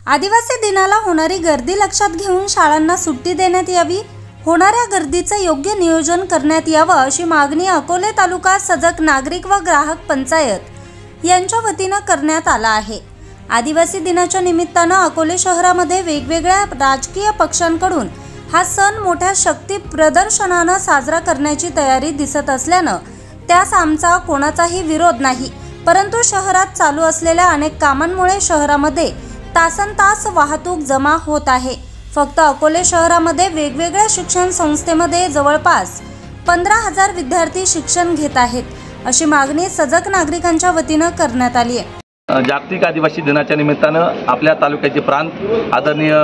आदिवासी दिनाला होणारी गर्दी लक्षात घेऊन शाळांना सुट्टी देण्यात यावी, होणाऱ्या गर्दीचे योग्य नियोजन करण्यात यावं अशी मागणी अकोले तालुका सजग नागरिक व ग्राहक पंचायत यांच्या वतीने करण्यात आला आहे। आदिवासी दिनाच्या निमित्ताने अकोले शहरामध्ये वेगवेगळ्या राजकीय पक्षांकडून हा सण मोठ्या शक्ती प्रदर्शनाने साजरा करण्याची तयारी दिसत असल्याने त्यास आमचा कोणाचाही विरोध नाही, परंतु शहरात चालू असलेल्या अनेक कामांमुळे शहरामध्ये तासनतास वाहतूक जमा होत आहे। फक्त अकोले शहरामध्ये वेगवेगळ्या शिक्षण संस्थेमध्ये जवळपास 15,000 विद्यार्थी शिक्षण घेत आहेत, अशी मागणी सजग नागरिकांच्या वतीने करण्यात आली आहे। जागतिक आदिवासी दिनाच्या निमित्तानं आपल्या तालुक्याचे प्रांत आदरणीय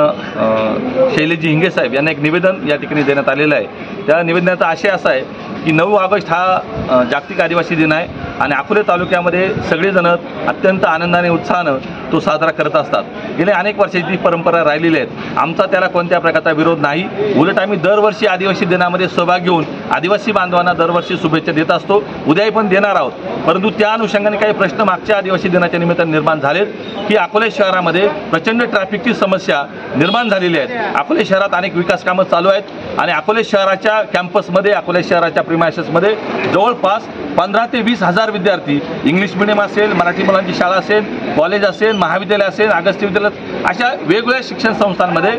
शैलेजी हिंगे साहेब यांना एक निवेदन या ठिकाणी देण्यात आलेलं आहे। त्या निवेदनाचा आशय असा आहे की 9 ऑगस्ट हा जागतिक आदिवासी दिन आहे आणि अकोले तालुक्यामध्ये सगळेजण अत्यंत आनंदाने उत्साहानं तो साजरा करत असतात। गेल्या अनेक वर्षाची परंपरा राहिलेली आहे। आमचा त्याला कोणत्या प्रकारचा विरोध नाही, उलट आम्ही दरवर्षी आदिवासी दिनामध्ये सहभाग घेऊन आदिवासी बांधवांना दरवर्षी शुभेच्छा देत असतो, उद्याही पण देणार आहोत। परंतु त्या अनुषंगाने काही प्रश्न मागच्या आदिवासी दिनाच्या निमित्ताने निर्माण झालेत की अकोले शहरामध्ये प्रचंड ट्रॅफिकची समस्या निर्माण झालेली आहे। अकोले शहरात अनेक विकास कामं चालू आहेत आणि अकोले शहराच्या कॅम्पसमध्ये, अकोले शहराच्या प्रिमायसेसमध्ये जवळपास 15 ते 20,000 विद्यार्थी इंग्लिश मीडियम असेल, मराठी मुलांची शाळा असेल, कॉलेज असेल, महाविद्यालय असेल, अगस्त्य विद्यालय अशा वेगवेगळ्या शिक्षण संस्थांमध्ये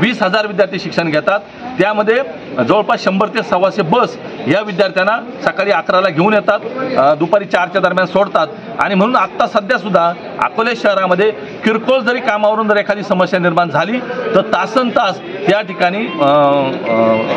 20,000 विद्यार्थी शिक्षण घेतात। त्यामध्ये जवळपास 100 ते 125 बस या विद्यार्थ्यांना सकाळी 11ला घेऊन येतात, दुपारी 4च्या दरम्यान सोडतात। आणि म्हणून आत्ता सध्या सुद्धा अकोले शहरामध्ये किरकोळ जरी कामावरून जर एखादी समस्या निर्माण झाली तर तासनतास त्या ठिकाणी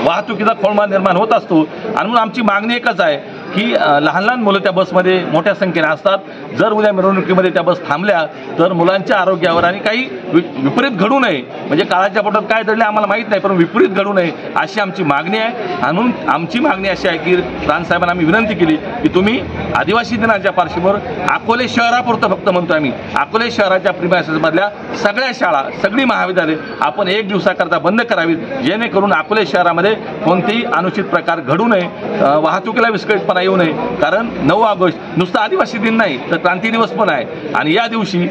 वाहतुकीचा खोळंबा निर्माण होत असतो। आणि म्हणून आमची मागणी एकच आहे की लहान लहान मुलं त्या बसमध्ये मोठ्या संख्येने असतात। जर उद्या मिरवणुकीमध्ये त्या बस थांबल्या तर मुलांच्या आरोग्यावर आणि काही विपरीत घडू नये, म्हणजे काळाच्या पोटात काय दडले आम्हाला माहीत नाही, पण विपरीत घडू नये अशी आमची मागणी आहे। म्हणून आमची मागणी अशी आहे की रानसाहेबांना आम्ही विनंती केली की तुम्ही आदिवासी दिनाच्या पार्श्वभूमीवर अकोले शहरापुरतं फक्त म्हणतो आम्ही अकोले शहराच्या प्रिमायसेसमधल्या सगळ्या शाळा, सगळी महाविद्यालय आपण 1 दिवसाकरता बंद करावीत, जेणेकरून अकोले शहरामध्ये कोणतेही अनुचित प्रकार घडू नये, वाहतुकीला विस्कळीतपणा येऊ नये। कारण 9 ऑगस्ट नुसता आदिवासी दिन नाही तर क्रांती दिवस पण आहे आणि या दिवशी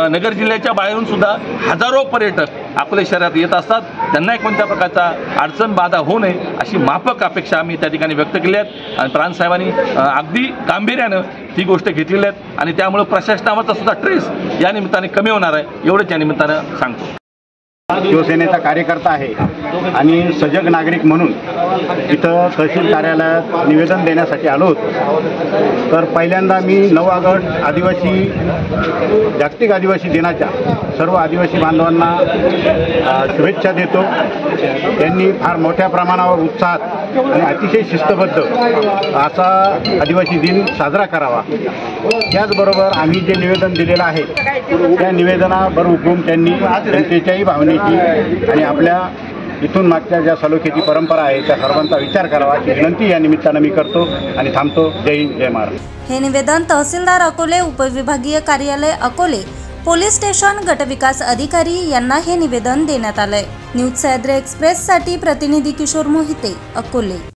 नगर जिल्ह्याच्या बाहेरून सुद्धा हजारो पर्यटक अकोले शहरात येत असतात। त्यांना कोणत्या प्रकारचा अडचण बाधा होऊ नये अशी माफक अपेक्षा आम्ही त्या ठिकाणी व्यक्त केली आहेत आणि प्रांतसाहेबांनी अगदी गांभीर्यानं ती गोष्ट घेतलेली आहे आणि त्यामुळे प्रशासनावरचा सुद्धा ट्रेस या निमित्ताने कमी होणार आहे, एवढंच या निमित्तानं सांगतो। शिवसेनेचा कार्यकर्ता आहे आणि सजग नागरिक म्हणून इथं तहसील कार्यालयात निवेदन देण्यासाठी आलो होतो। तर पहिल्यांदा मी 9 ऑगस्ट जागतिक आदिवासी दिनाच्या सर्व आदिवासी बांधवांना शुभेच्छा देतो। त्यांनी फार मोठ्या प्रमाणावर उत्साहात आणि अतिशय शिस्तबद्ध असा आदिवासी दिन साजरा करावा। त्याचबरोबर आम्ही जे निवेदन दिलेलं आहे त्या निवेदनावर हुकूम त्यांनी जनतेच्याही भावनेची आणि आपल्या इथून मागच्या ज्या सलोख्याची परंपरा आहे त्या सर्वांचा विचार करावा अशी विनंती या निमित्तानं मी करतो आणि थांबतो। जय हिंद, जय महाराष्ट्र। हे निवेदन तहसीलदार अकोले, उपविभागीय कार्यालय अकोले, पोलीस स्टेशन, गटविकास अधिकारी यांना हे निवेदन देण्यात आलंय। न्यूज सह्याद्री एक्सप्रेससाठी प्रतिनिधी किशोर मोहिते, अकोले।